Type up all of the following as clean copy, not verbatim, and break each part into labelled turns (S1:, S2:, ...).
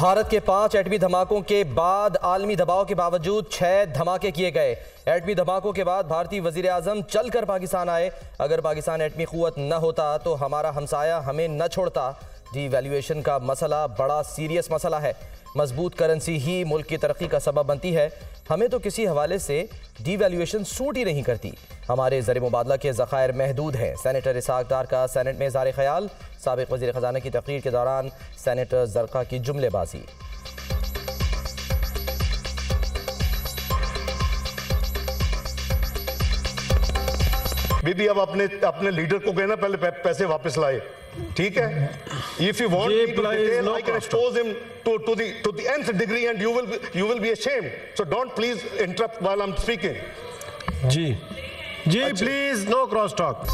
S1: भारत के 5 एटमी धमाकों के बाद आलमी दबाव के बावजूद 6 धमाके किए गए। एटमी धमाकों के बाद भारतीय वजीर आजम चलकर पाकिस्तान आए। अगर पाकिस्तान एटमी क़ुव्वत न होता तो हमारा हमसाया हमें न छोड़ता। डीवैल्यूएशन का मसला बड़ा सीरियस मसला है। मजबूत करेंसी ही मुल्क की तरक्की का सबब बनती है। हमें तो किसी हवाले से डीवैल्यूएशन सूट ही नहीं करती। हमारे ज़र मुबादला के ज़खायर महदूद हैं। सेनेटर इसहाक डार का सेनेट में इज़हार ख्याल। साबिक़ वज़ीर ख़ज़ाना की तकरीर के दौरान सेनेटर ज़रक़ा की जुमलेबाजी।
S2: बीबी अब अपने लीडर को कहना पहले पैसे वापस लाए, ठीक है? If you want me to detail, I can expose him to the nth degree, and you will be ashamed. So don't please interrupt while I'm speaking.
S3: जी please no cross talk.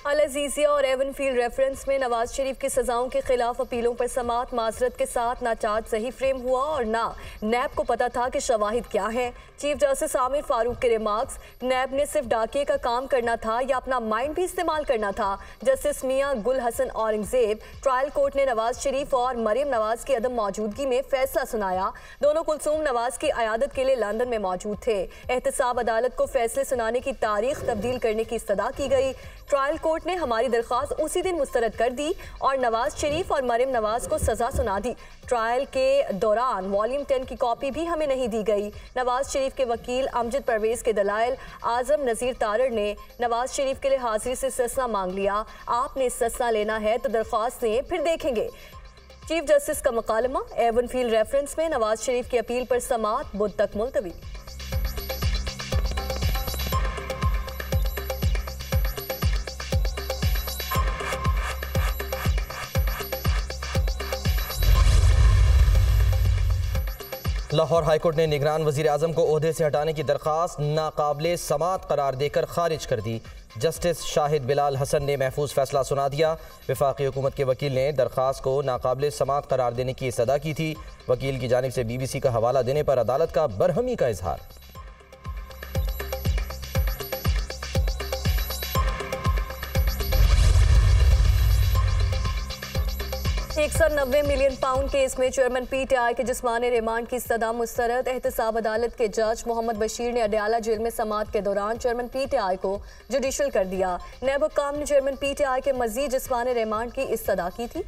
S4: Al Azizia और एवनफील्ड रेफरेंस में नवाज शरीफ की सजाओं के खिलाफ अपीलों पर समाअत माजरत के साथ ना चार्ज सही फ्रेम हुआ और ना नैब को पता था कि शवाहिद क्या है। चीफ जस्टिस आमिर फारूक के रिमार्क्स, नैब ने सिर्फ डाकिए का काम करना था या अपना माइंड भी इस्तेमाल करना था। जस्टिस मियां गुल हसन औरंगजेब, ट्रायल कोर्ट ने नवाज शरीफ और मरियम नवाज की अदम मौजूदगी में फैसला सुनाया। दोनों कुलसूम नवाज की अयादत के लिए लंदन में मौजूद थे। एहतसाब अदालत को फैसले सुनाने की तारीख तब्दील करने की इस्तदा की गई। ट्रायल कोर्ट ने हमारी दरख्वास्त उसी दिन मुस्तरद कर दी और नवाज शरीफ और मरियम नवाज को सजा सुना दी। ट्रायल के दौरान वॉल्यूम 10 की कॉपी भी हमें नहीं दी गई। नवाज शरीफ के वकील अमजद परवेज के दलाइल आजम नज़ीर तारड़ ने नवाज शरीफ के लिए हाजिरी से ससना मांग लिया। आपने ससना लेना है तो दरख्वास्त दें, फिर देखेंगे। चीफ जस्टिस का मुकालमा, एवनफील्ड रेफरेंस में नवाज शरीफ की अपील पर समाअत बुध तक मुलतवी।
S1: लाहौर हाईकोर्ट ने निगरान वजीर आजम को ओहदे से हटाने की दरख्वास्त नाकाबिले समाअत करार देकर खारिज कर दी। जस्टिस शाहिद बिलाल हसन ने महफूज फैसला सुना दिया। वफाकी हुकूमत के वकील ने दरख्वास्त को नाकाबिले समाअत करार देने की इस्तदा की थी। वकील की जानिब से BBC का हवाला देने पर अदालत का बरहमी का इजहार।
S4: 190 मिलियन पाउंड केस में चेयरमैन PTI के जिस्मानी रिमांड की सदा मुस्तरद। एहतसाब अदालत के जज मोहम्मद बशीर ने अडयाला जेल में समाअत के दौरान चेयरमैन PTI को जुडिशल कर दिया। नैब हुक्काम ने चेयरमैन PTI के मजीद जिस्मानी रिमांड की इस्तदा की थी।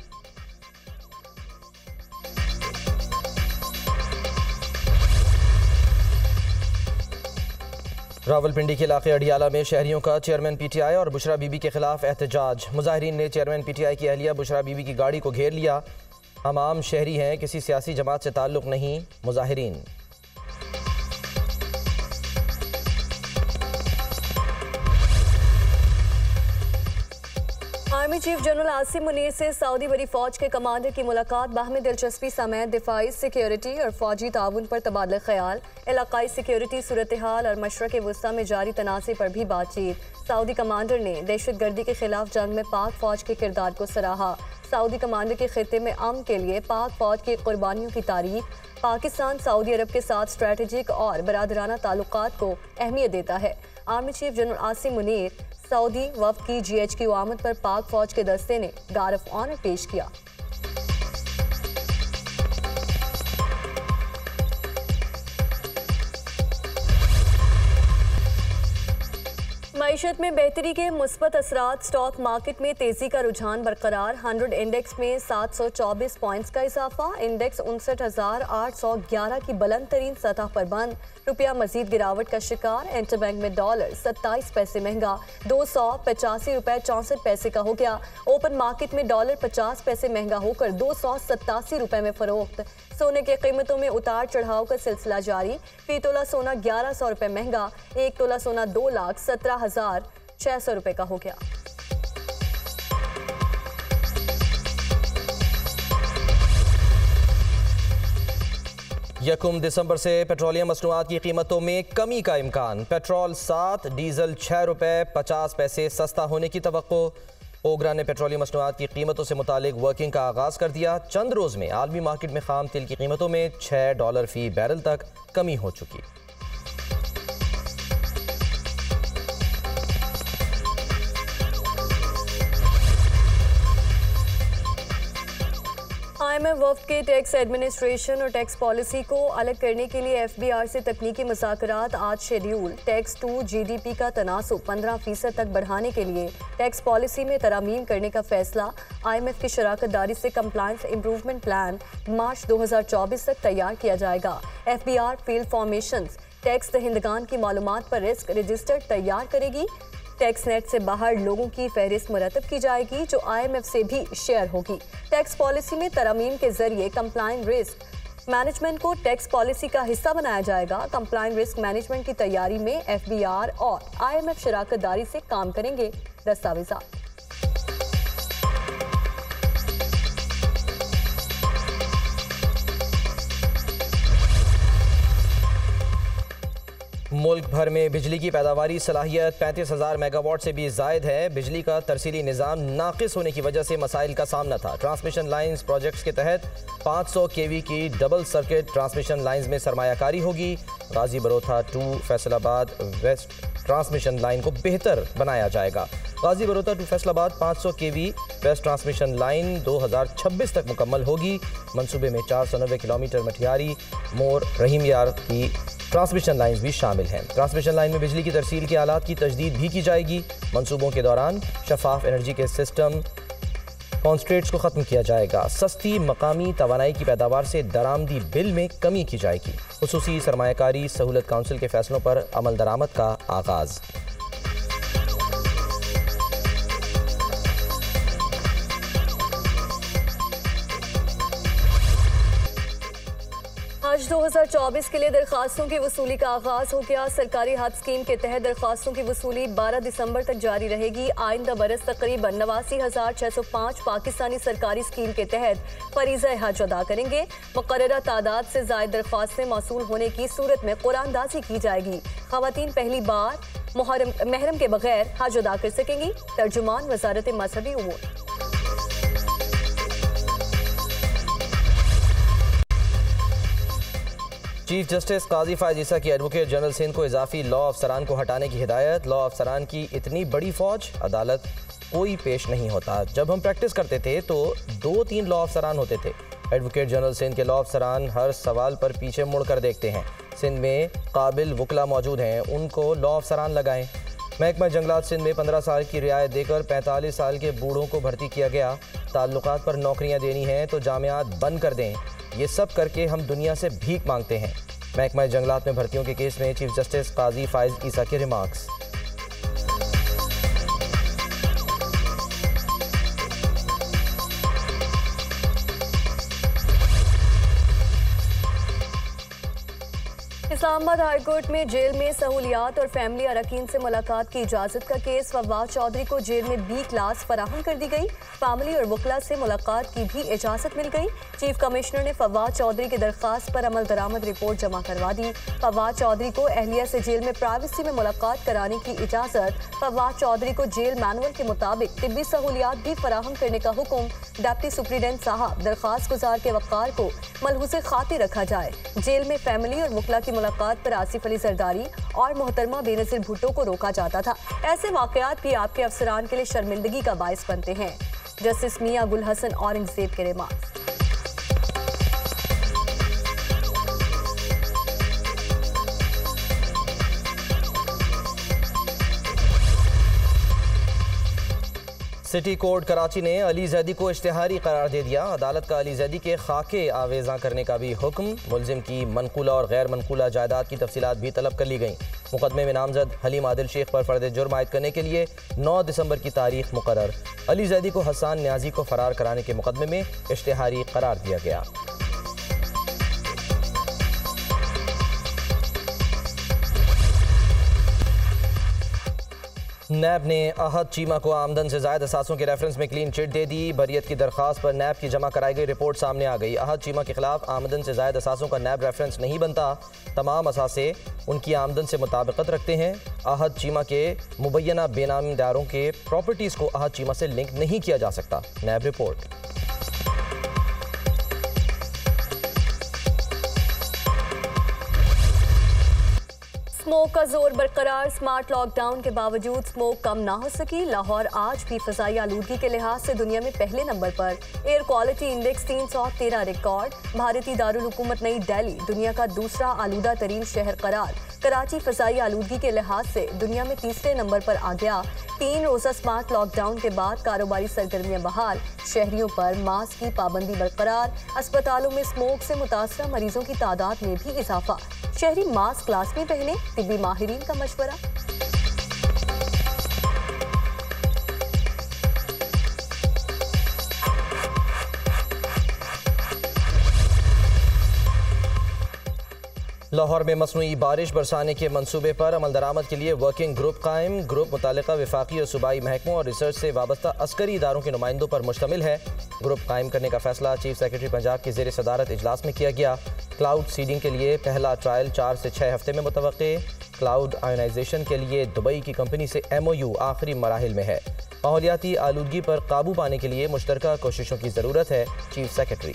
S1: रावलपिंडी के इलाके अडियाला में शहरियों का चेयरमैन PTI और बुशरा बीबी के खिलाफ एहतजाज। मुजाहिरीन ने चेयरमैन PTI की अहलिया बुशरा बीबी की गाड़ी को घेर लिया। हम आम शहरी हैं, किसी सियासी जमात से ताल्लुक़ नहीं। मुजाहिरीन
S4: army chief general Asim Munir से सऊदी बड़ी फौज के कमांडर की मुलाकात। बाहमी दिलचस्पी समेत दिफाई, सिक्योरिटी और फौजी ताउन पर तबादला ख्याल। इलाकाई सिक्योरिटी सूरत हाल और मशरक़ वस्ता में जारी तनाज़े पर भी बातचीत। सऊदी कमांडर ने दहशत गर्दी के खिलाफ जंग में पाक फौज के किरदार को सराहा। सऊदी कमांडर के खित्ते में अमन के लिए पाक फौज की कुर्बानियों की तारीफ। पाकिस्तान सऊदी अरब के साथ स्ट्रेटेजिक और बरादराना ताल्लुकात को अहमियत देता है। Army chief general Asim Munir Saudi वफ़द की GHQ आमद पर पाक फौज के दस्ते ने गार्ड ऑफ ऑनर पेश किया। मईशत में बेहतरी के मुस्बत असरात। स्टॉक मार्केट में तेजी का रुझान बरकरार। 100 इंडेक्स में 724 पॉइंट्स का इजाफा। इंडेक्स 59,811 की बुलंद तरीन सतह पर बंद। रुपया मजीद गिरावट का शिकार। इंटरबैंक में डॉलर 27 पैसे महंगा 285 रुपए 64 पैसे का हो गया। ओपन मार्केट में डॉलर 50 पैसे महंगा होकर 287 रुपए में फरोख्त। सोने की कीमतों में उतार चढ़ाव का सिलसिला जारी। फी तोला सोना 1100 रुपए महंगा। 1 तोला सोना 2,17,600 रुपए का हो गया।
S1: यकम दिसंबर से पेट्रोलियम मसनूआत की कीमतों में कमी का इम्कान। पेट्रोल 7, डीजल 6 रुपए 50 पैसे सस्ता होने की तवक्को। ओगरा ने पेट्रोलियम मसनूआत की कीमतों से मुतालिक वर्किंग का आगाज़ कर दिया। चंद रोज़ में आलमी मार्केट में खाम तेल की कीमतों में $6 फी बैरल तक कमी हो चुकी।
S4: IMF वफ्द के टैक्स एडमिनिस्ट्रेशन और टैक्स पॉलिसी को अलग करने के लिए FBR से तकनीकी मुज़ाकरात आज शेड्यूल। टैक्स टू GDP का तनासुब 15% तक बढ़ाने के लिए टैक्स पॉलिसी में तरामीम करने का फैसला। IMF की शराकत दारी से कंप्लायंस इम्प्रूवमेंट प्लान मार्च 2024 तक तैयार किया जाएगा। FBR फील्ड फॉर्मेशंस टैक्स दहिंदगान की मालूमात पर रिस्क रजिस्टर तैयार करेगी। टैक्स नेट से बाहर लोगों की फहरिस्त मुरतब की जाएगी जो IMF से भी शेयर होगी। टैक्स पॉलिसी में तरमीम के जरिए कंप्लायंस रिस्क मैनेजमेंट को टैक्स पॉलिसी का हिस्सा बनाया जाएगा। कंप्लायंस रिस्क मैनेजमेंट की तैयारी में FBR और IMF शराकत दारी से काम करेंगे। दस्तावेज़ात
S1: मुल्क भर में बिजली की पैदावारी सलाहियत 35,000 मेगावाट से भी ज़ायद है। बिजली का तरसीली निज़ाम नाक़िस होने की वजह से मसाइल का सामना था। ट्रांसमिशन लाइन्स प्रोजेक्ट्स के तहत 500 kV की डबल सर्किट ट्रांसमिशन लाइन्स में सरमायाकारी होगी। Ghazi Barotha to Faisalabad west transmission line को बेहतर बनाया जाएगा। Ghazi Barotha to Faisalabad 500 kV west transmission line 2026 तक मुकम्मल होगी। मंसूबे में 490 किलोमीटर मठियारी मोर रहीम यार की ट्रांसमिशन लाइन्स भी शामिल हैं। ट्रांसमिशन लाइन में बिजली की तरसील के आलात की तजदीद भी की जाएगी। मंसूबों के दौरान शफाफ एनर्जी के सिस्टम कॉन्स्ट्रेट्स को ख़त्म किया जाएगा। सस्ती मकामी तवानाई की पैदावार से दरामदी बिल में कमी की जाएगी। खुसूसी सरमायाकारी सहूलत काउंसिल के फैसलों पर अमल दरामद का आगाज़।
S4: आज 2024 के लिए दरख्वास्तों की वसूली का आगाज हो गया। सरकारी हज स्कीम के तहत दरख्वास्तों की वसूली 12 दिसंबर तक जारी रहेगी। आइंदा बरस तकरीबन 89,605 पाकिस्तानी सरकारी स्कीम के तहत फरीज़ा हज अदा करेंगे। मुकर्ररा तादाद से ज़ायद दरख्वास्तें मौसूल होने की सूरत में कुरानदाजी की जाएगी। ख़वातीन पहली बार महरम के बगैर हज अदा कर सकेंगी। तर्जुमान वजारत मजहबी उमूर।
S1: चीफ जस्टिस काजी फायज ईसा की एडवोकेट जनरल सिंध को इजाफी लॉ अफसरान को हटाने की हिदायत। लॉ अफसरान की इतनी बड़ी फौज, अदालत कोई पेश नहीं होता। जब हम प्रैक्टिस करते थे तो 2-3 लॉ अफसरान होते थे। एडवोकेट जनरल सिंध के लॉ अफसरान हर सवाल पर पीछे मुड़ कर देखते हैं। सिंध में काबिल वकला मौजूद हैं, उनको लॉ अफसरान लगाएं। महकमा जंगलात सिंध में 15 साल की रियायत देकर 45 साल के बूढ़ों को भर्ती किया गया। ताल्लुकात पर नौकरियां देनी हैं तो जामियात बंद कर दें। ये सब करके हम दुनिया से भीख मांगते हैं। महकमा जंगलात में भर्तियों के केस में चीफ जस्टिस काजी फायज ईसा के रिमार्क्स।
S4: इस्लामाबाद हाईकोर्ट में जेल में सहूलियात और फैमिली अरकान से मुलाकात की इजाज़त का केस। फवाद चौधरी को जेल में B क्लास फराहम कर दी गई। फैमिली और वकला से मुलाकात की भी इजाज़त मिल गई। चीफ कमिश्नर ने फवाद चौधरी की दरख्वास्त पर अमल दरामद रिपोर्ट जमा करवा दी। फवाद चौधरी को अहलिया से जेल में प्राइवेसी में मुलाकात कराने की इजाज़त। फवाद चौधरी को जेल मैनुअल के मुताबिक तिब्बी सहूलियात भी फराहम करने का हुक्म। डिप्टी सुप्रीडेंट साहब, दरख्वास्त गुजार के वक़ार को मलहूज़े खातिर रखा जाए। जेल में फैमिली और वकला की मुलाकात पर आसिफ अली जरदारी और मोहतरमा बेनज़ीर भुट्टो को रोका जाता था। ऐसे वाक़यात भी आपके अफसरान के लिए शर्मिंदगी का बायस बनते हैं। जस्टिस मियां गुल हसन औरंगजेब के रिमार्क्स।
S1: सिटी कोर्ट कराची ने अली जैदी को इश्तिहारी करार दे दिया। अदालत का अली जैदी के खाके आवेज़ा करने का भी हुक्म। मुलजिम की मनकूला और गैर मनकूला जायदाद की तफसीलात भी तलब कर ली गई। मुकदमे में नामजद हलीम आदिल शेख पर फर्द जुर्म आयद करने के लिए 9 दिसंबर की तारीख मुकर्रर। अली जैदी को हसन न्याजी को फरार कराने के मुकदमे में इश्तिहारी करार दिया गया। नैब ने अहद चीमा को आमदन से ज़ायद असासों के रेफरेंस में क्लीन चिट दे दी। बरियत की दरख्वास्त पर नैब की जमा कराई गई रिपोर्ट सामने आ गई। अहद चीमा के खिलाफ आमदन से ज़ायद असासों का नैब रेफरेंस नहीं बनता। तमाम असासे उनकी आमदन से मुताबिकत रखते हैं। अहद चीमा के मुबैना बेनामदारों के प्रॉपर्टीज़ को अहद चीमा से लिंक नहीं किया जा सकता। नैब रिपोर्ट।
S4: स्मोक का जोर बरकरार, स्मार्ट लॉकडाउन के बावजूद स्मोक कम ना हो सकी। लाहौर आज भी फजाई आलूदगी के लिहाज से दुनिया में पहले नंबर पर। Air quality index 313 record. भारतीय दारुल हुकूमत नई दिल्ली दुनिया का दूसरा आलूदा तरीन शहर करार। कराची फजाई आलूदगी के लिहाज से दुनिया में तीसरे नंबर पर आ गया। 3 रोजा स्मार्ट लॉकडाउन के बाद कारोबारी सरगर्मियां बहाल। शहरियों पर मास्क की पाबंदी बरकरार। अस्पतालों में स्मोक से मुतासरा मरीजों की तादाद में भी इजाफा। शहरी मास्क लाजमी पहने, तिब्बी माहिरीन का मशवरा।
S1: लाहौर में मसनूई बारिश बरसाने के मंसूबे पर अमल दरामद के लिए वर्किंग ग्रुप कायम। ग्रुप मुतालिका वफाकी और सूबाई महकमों और रिसर्च से वाबस्ता अस्करी इदारों के नुमाइंदों पर मुश्तमिल है। ग्रुप कायम करने का फैसला चीफ सेक्रेटरी पंजाब की ज़ेर सदारत इजलास में किया गया। क्लाउड सीडिंग के लिए पहला ट्रायल 4 से 6 हफ्ते में मुतवक्के। क्लाउड आयोनाइजेशन के लिए दुबई की कंपनी से MOU आखिरी मराहिल में है। माहौलियाती आलूदगी पर काबू पाने के लिए मुश्तरका कोशिशों की ज़रूरत है, चीफ सेक्रेटरी।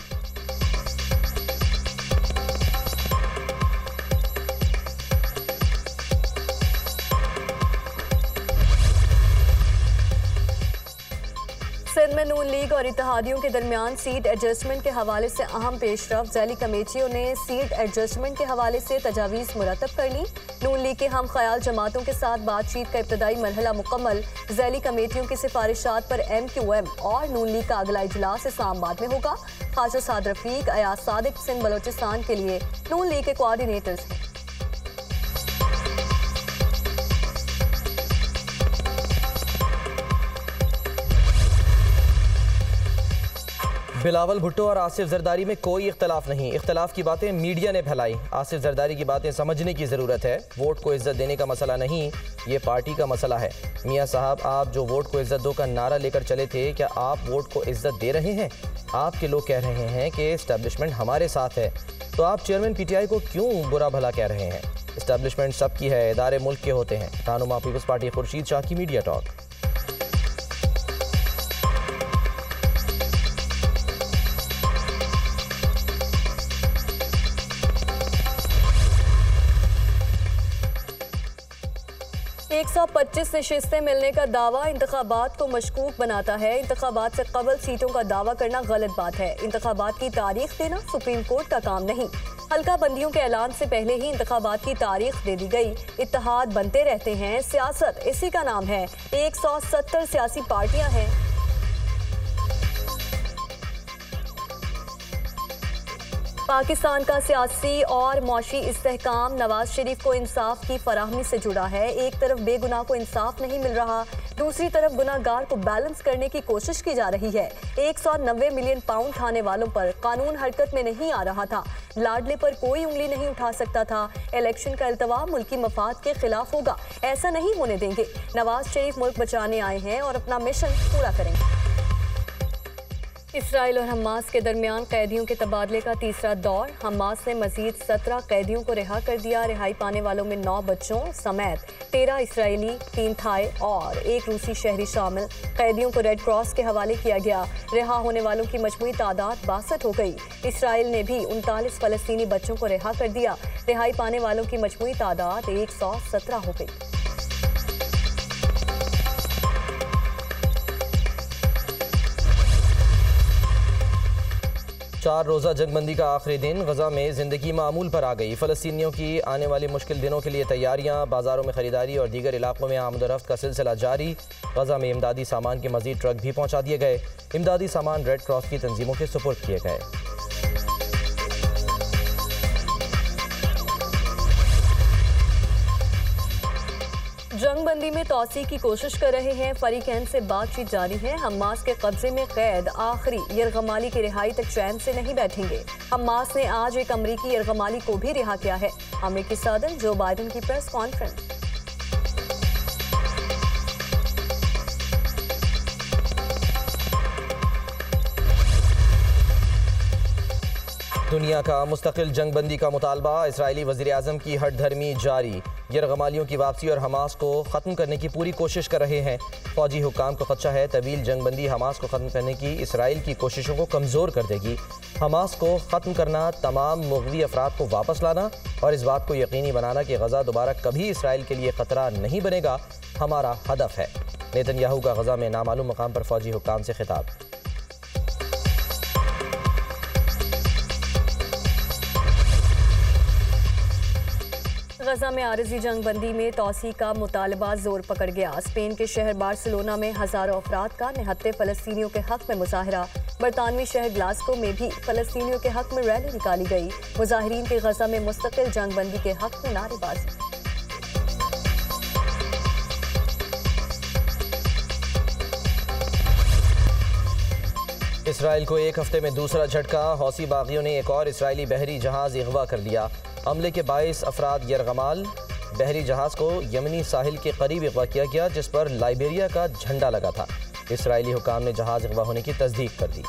S4: सिंध में नून लीग और इत्तेहादियों के दरमियान सीट एडजस्टमेंट के हवाले से अहम पेशरफ। ज़ैली कमेटियों ने सीट एडजस्टमेंट के हवाले से तजावीज़ मुरतब कर ली। नून लीग के हम ख्याल जमातों के साथ बातचीत का इब्तदाई मरहला मुकम्मल। ज़ैली कमेटियों की सिफारिशात पर MQM और नून लीग का अगला इजलास इस्लामाबाद में होगा। ख्वाजा साद रफीक, अयाज सादिक सिंध बलोचिस्तान के लिए नून लीग के कोऑर्डिनेटर्स हैं।
S1: बिलावल भुट्टो और आसिफ जरदारी में कोई इख्तलाफ नहीं। इख्तलाफ की बातें मीडिया ने फैलाई। आसिफ जरदारी की बातें समझने की ज़रूरत है। वोट को इज्जत देने का मसला नहीं, ये पार्टी का मसला है। मियाँ साहब, आप जो वोट को इज्जत दो का नारा लेकर चले थे, क्या आप वोट को इज्जत दे रहे हैं? आपके लोग कह रहे हैं कि इस्टेब्लिशमेंट हमारे साथ है, तो आप चेयरमैन PTI को क्यों बुरा भला कह रहे हैं? इस्टेब्लिशमेंट सबकी है, इदारे मुल्क के होते हैं। रहनुमा पीपल्स पार्टी खुर्शीद शाह की मीडिया टॉक।
S4: एक 125 नशिस्तें मिलने का दावा इंतखाबात को मशकूक बनाता है। इंतखाबात से कबल सीटों का दावा करना गलत बात है। इंतखाबात की तारीख देना सुप्रीम कोर्ट का काम नहीं। हल्का बंदियों के ऐलान से पहले ही इंतखाबात की तारीख दे दी गई। इत्तेहाद बनते रहते हैं, सियासत इसी का नाम है। 170 सियासी पार्टियां हैं। पाकिस्तान का सियासी और मौशी इस्तेहकाम नवाज शरीफ को इंसाफ की फराहमी से जुड़ा है। एक तरफ बेगुनाह को इंसाफ नहीं मिल रहा, दूसरी तरफ गुनाहगार को बैलेंस करने की कोशिश की जा रही है। 190 मिलियन पाउंड खाने वालों पर कानून हरकत में नहीं आ रहा था। लाडले पर कोई उंगली नहीं उठा सकता था। इलेक्शन का अल्तवा मुल्की मफाद के खिलाफ होगा, ऐसा नहीं होने देंगे। नवाज शरीफ मुल्क बचाने आए हैं और अपना मिशन पूरा करेंगे। इसराइल और हमास के दरमियान कैदियों के तबादले का तीसरा दौर। हमास ने मजीद 17 कैदियों को रिहा कर दिया। रिहाई पाने वालों में 9 बच्चों समेत 13 इसराइली, 3 थाई और 1 रूसी शहरी शामिल। कैदियों को रेड क्रॉस के हवाले किया गया। रिहा होने वालों की मजमूई तादाद 62 हो गई। इसराइल ने भी 39 फलस्तीनी बच्चों को रिहा कर दिया। रिहाई पाने वालों की मजमूई तादाद 117 हो गई।
S1: चार रोज़ा जंगबंदी का आखिरी दिन। गजा में ज़िंदगी मामूल पर आ गई। फ़लस्तीनियों की आने वाले मुश्किल दिनों के लिए तैयारियां। बाज़ारों में ख़रीदारी और दीगर इलाकों में आमदोरफ्त का सिलसिला जारी। गजा में इमदादी सामान के मज़ीद ट्रक भी पहुँचा दिए गए। इमदादी सामान रेड क्रॉस की तंजीमों के सुपुर्द किए गए।
S4: जंगबंदी में तौसी की कोशिश कर रहे हैं। फरीकैन से बातचीत जारी है। हमास के कब्जे में कैद आखिरी यरगमाली की रिहाई तक चैन से नहीं बैठेंगे। हमास ने आज एक अमरीकी यरगमाली को भी रिहा किया है। अमरीकी सदर जो बाइडेन की प्रेस कॉन्फ्रेंस।
S1: दुनिया का मुस्तकिल जंगबंदी का मुतालबा। इसराइली वज़ीर-ए-आज़म की हठधर्मी जारी। यरगमालियों की वापसी और हमास को ख़त्म करने की पूरी कोशिश कर रहे हैं। फ़ौजी हुक्काम को खदशा है तवील जंगबंदी हमास को ख़त्म करने की इसराइल की कोशिशों को कमज़ोर कर देगी। हमास को ख़त्म करना, तमाम मुग़वी अफराद को वापस लाना और इस बात को यकीनी बनाना कि गज़ा दोबारा कभी इसराइल के लिए ख़तरा नहीं बनेगा हमारा हदफ है। नेतन्याहू का गज़ा में नामालूम मकाम पर फौजी हुक्काम से खिताब।
S4: गजा में आरजी जंगबंदी में तोसी का मुतालबा जोर पकड़ गया। स्पेन के शहर बार्सिलोना में हजारों अफराद का निहत्ते फ़लस्तीनियों के हक में मुजाहरा। बरतानवी शहर ग्लासगो में भी फ़लस्तीनियों के हक में रैली निकाली गई। मुजाहिरीन के गजा में मुस्तकिल जंगबंदी के हक में नारेबाजी।
S1: इसराइल को एक हफ्ते में दूसरा झटका। हौसी बागियों ने एक और इसराइली बहरी जहाज अगवा कर लिया। हमले के 22 अफराद यरगमाल बहरी जहाज को यमनी साहिल के करीब अगवा किया गया, जिस पर लाइबेरिया का झंडा लगा था। इसराइली हुकाम ने जहाज अगवा होने की तस्दीक कर दी।